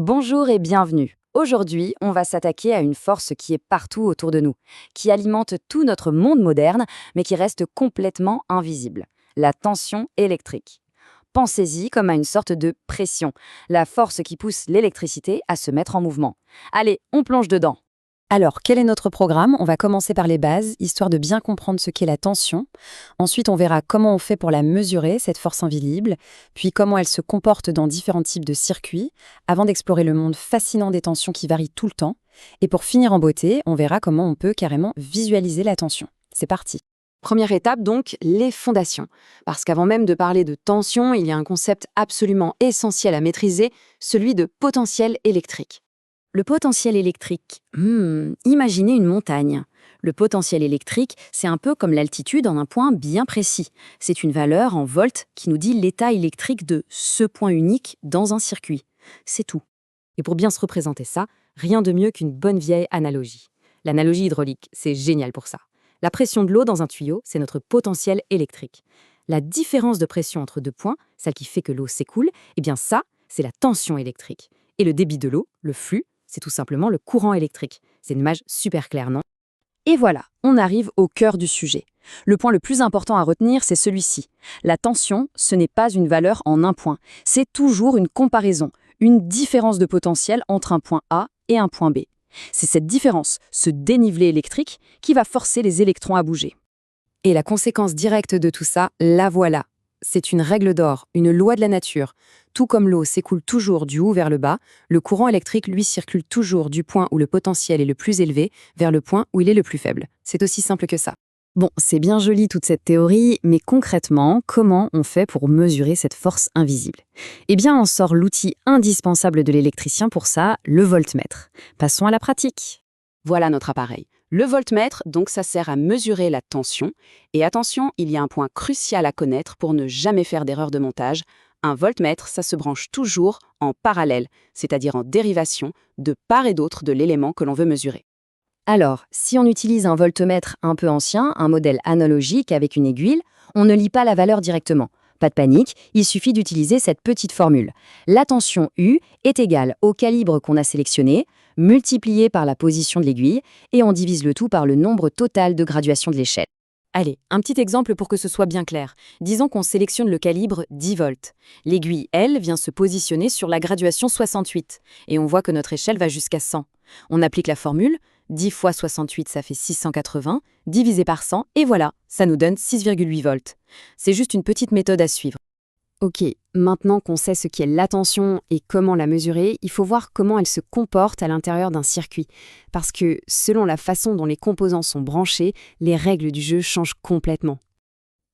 Bonjour et bienvenue. Aujourd'hui, on va s'attaquer à une force qui est partout autour de nous, qui alimente tout notre monde moderne, mais qui reste complètement invisible. La tension électrique. Pensez-y comme à une sorte de pression, la force qui pousse l'électricité à se mettre en mouvement. Allez, on plonge dedans. Alors, quel est notre programme? On va commencer par les bases, histoire de bien comprendre ce qu'est la tension. Ensuite, on verra comment on fait pour la mesurer, cette force invisible, puis comment elle se comporte dans différents types de circuits, avant d'explorer le monde fascinant des tensions qui varient tout le temps. Et pour finir en beauté, on verra comment on peut carrément visualiser la tension. C'est parti. Première étape donc, les fondations. Parce qu'avant même de parler de tension, il y a un concept absolument essentiel à maîtriser, celui de potentiel électrique. Le potentiel électrique. Imaginez une montagne. Le potentiel électrique, c'est un peu comme l'altitude en un point bien précis. C'est une valeur en volts qui nous dit l'état électrique de ce point unique dans un circuit. C'est tout. Et pour bien se représenter ça, rien de mieux qu'une bonne vieille analogie. L'analogie hydraulique, c'est génial pour ça. La pression de l'eau dans un tuyau, c'est notre potentiel électrique. La différence de pression entre deux points, celle qui fait que l'eau s'écoule, eh bien ça, c'est la tension électrique. Et le débit de l'eau, le flux, c'est tout simplement le courant électrique. C'est une image super claire, non? Et voilà, on arrive au cœur du sujet. Le point le plus important à retenir, c'est celui-ci. La tension, ce n'est pas une valeur en un point. C'est toujours une comparaison, une différence de potentiel entre un point A et un point B. C'est cette différence, ce dénivelé électrique, qui va forcer les électrons à bouger. Et la conséquence directe de tout ça, la voilà. C'est une règle d'or, une loi de la nature. Tout comme l'eau s'écoule toujours du haut vers le bas, le courant électrique, lui, circule toujours du point où le potentiel est le plus élevé vers le point où il est le plus faible. C'est aussi simple que ça. Bon, c'est bien joli toute cette théorie, mais concrètement, comment on fait pour mesurer cette force invisible? Eh bien, on sort l'outil indispensable de l'électricien pour ça, le voltmètre. Passons à la pratique. Voilà notre appareil. Le voltmètre, donc, ça sert à mesurer la tension. Et attention, il y a un point crucial à connaître pour ne jamais faire d'erreur de montage. Un voltmètre, ça se branche toujours en parallèle, c'est-à-dire en dérivation, de part et d'autre de l'élément que l'on veut mesurer. Alors, si on utilise un voltmètre un peu ancien, un modèle analogique avec une aiguille, on ne lit pas la valeur directement. Pas de panique, il suffit d'utiliser cette petite formule. La tension U est égale au calibre qu'on a sélectionné, multiplié par la position de l'aiguille, et on divise le tout par le nombre total de graduations de l'échelle. Allez, un petit exemple pour que ce soit bien clair. Disons qu'on sélectionne le calibre 10 volts. L'aiguille, elle, vient se positionner sur la graduation 68, et on voit que notre échelle va jusqu'à 100. On applique la formule, 10 fois 68, ça fait 680, divisé par 100, et voilà, ça nous donne 6,8 volts. C'est juste une petite méthode à suivre. Ok, maintenant qu'on sait ce qu'est la tension et comment la mesurer, il faut voir comment elle se comporte à l'intérieur d'un circuit. Parce que selon la façon dont les composants sont branchés, les règles du jeu changent complètement.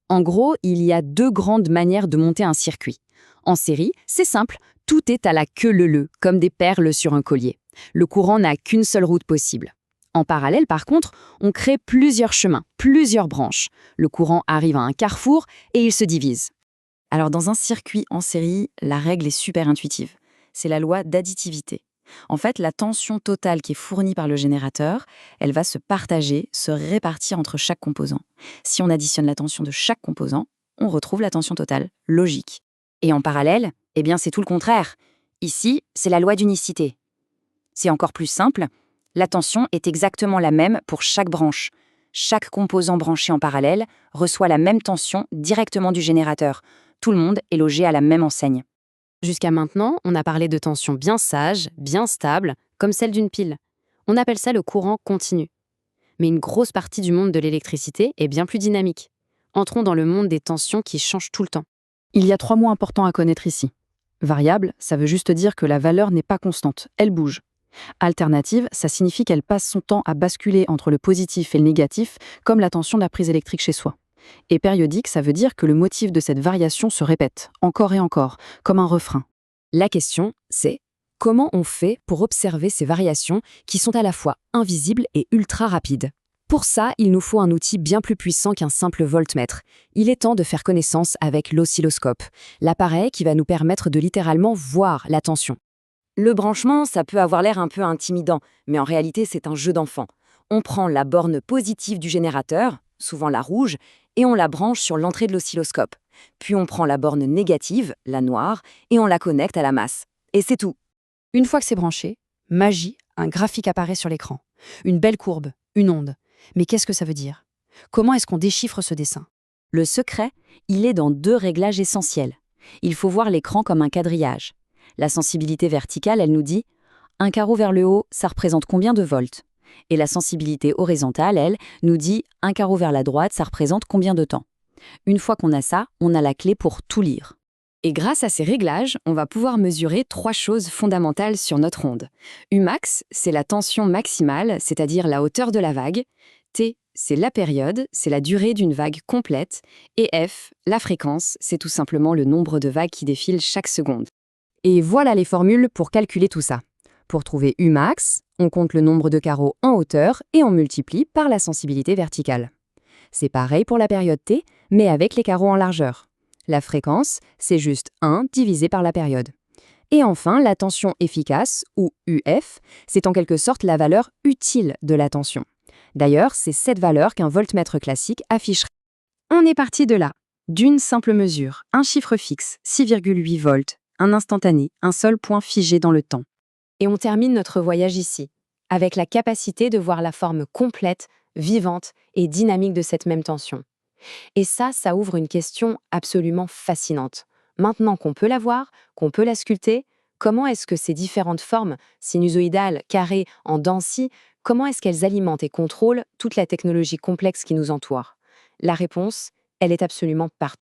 En gros, il y a deux grandes manières de monter un circuit. En série, c'est simple, tout est à la queue leu-leu, comme des perles sur un collier. Le courant n'a qu'une seule route possible. En parallèle, par contre, on crée plusieurs chemins, plusieurs branches. Le courant arrive à un carrefour et il se divise. Alors dans un circuit en série, la règle est super intuitive. C'est la loi d'additivité. En fait, la tension totale qui est fournie par le générateur, elle va se partager, se répartir entre chaque composant. Si on additionne la tension de chaque composant, on retrouve la tension totale. Logique. Et en parallèle, eh bien c'est tout le contraire. Ici, c'est la loi d'unicité. C'est encore plus simple, la tension est exactement la même pour chaque branche. Chaque composant branché en parallèle reçoit la même tension directement du générateur. Tout le monde est logé à la même enseigne. Jusqu'à maintenant, on a parlé de tension bien sage, bien stable, comme celle d'une pile. On appelle ça le courant continu. Mais une grosse partie du monde de l'électricité est bien plus dynamique. Entrons dans le monde des tensions qui changent tout le temps. Il y a 3 mots importants à connaître ici. Variable, ça veut juste dire que la valeur n'est pas constante, elle bouge. Alternative, ça signifie qu'elle passe son temps à basculer entre le positif et le négatif, comme la tension de la prise électrique chez soi. Et périodique, ça veut dire que le motif de cette variation se répète, encore et encore, comme un refrain. La question, c'est comment on fait pour observer ces variations qui sont à la fois invisibles et ultra rapides? Pour ça, il nous faut un outil bien plus puissant qu'un simple voltmètre. Il est temps de faire connaissance avec l'oscilloscope, l'appareil qui va nous permettre de littéralement voir la tension. Le branchement, ça peut avoir l'air un peu intimidant, mais en réalité, c'est un jeu d'enfant. On prend la borne positive du générateur, souvent la rouge, et on la branche sur l'entrée de l'oscilloscope. Puis on prend la borne négative, la noire, et on la connecte à la masse. Et c'est tout. Une fois que c'est branché, magie, un graphique apparaît sur l'écran. Une belle courbe, une onde. Mais qu'est-ce que ça veut dire? Comment est-ce qu'on déchiffre ce dessin? Le secret, il est dans 2 réglages essentiels. Il faut voir l'écran comme un quadrillage. La sensibilité verticale, elle nous dit un carreau vers le haut, ça représente combien de volts? Et la sensibilité horizontale, elle, nous dit un carreau vers la droite, ça représente combien de temps? Une fois qu'on a ça, on a la clé pour tout lire. Et grâce à ces réglages, on va pouvoir mesurer 3 choses fondamentales sur notre onde. Umax, c'est la tension maximale, c'est-à-dire la hauteur de la vague. T, c'est la période, c'est la durée d'une vague complète. Et F, la fréquence, c'est tout simplement le nombre de vagues qui défilent chaque seconde. Et voilà les formules pour calculer tout ça. Pour trouver Umax, on compte le nombre de carreaux en hauteur et on multiplie par la sensibilité verticale. C'est pareil pour la période T, mais avec les carreaux en largeur. La fréquence, c'est juste 1 divisé par la période. Et enfin, la tension efficace, ou UF, c'est en quelque sorte la valeur utile de la tension. D'ailleurs, c'est cette valeur qu'un voltmètre classique afficherait. On est parti de là, d'une simple mesure, un chiffre fixe, 6,8 volts, un instantané, un seul point figé dans le temps. Et on termine notre voyage ici, avec la capacité de voir la forme complète, vivante et dynamique de cette même tension. Et ça ouvre une question absolument fascinante. Maintenant qu'on peut la voir, qu'on peut la sculpter, comment est-ce que ces différentes formes, sinusoïdales, carrées, en dents de scie, comment est-ce qu'elles alimentent et contrôlent toute la technologie complexe qui nous entoure? La réponse, elle est absolument partout.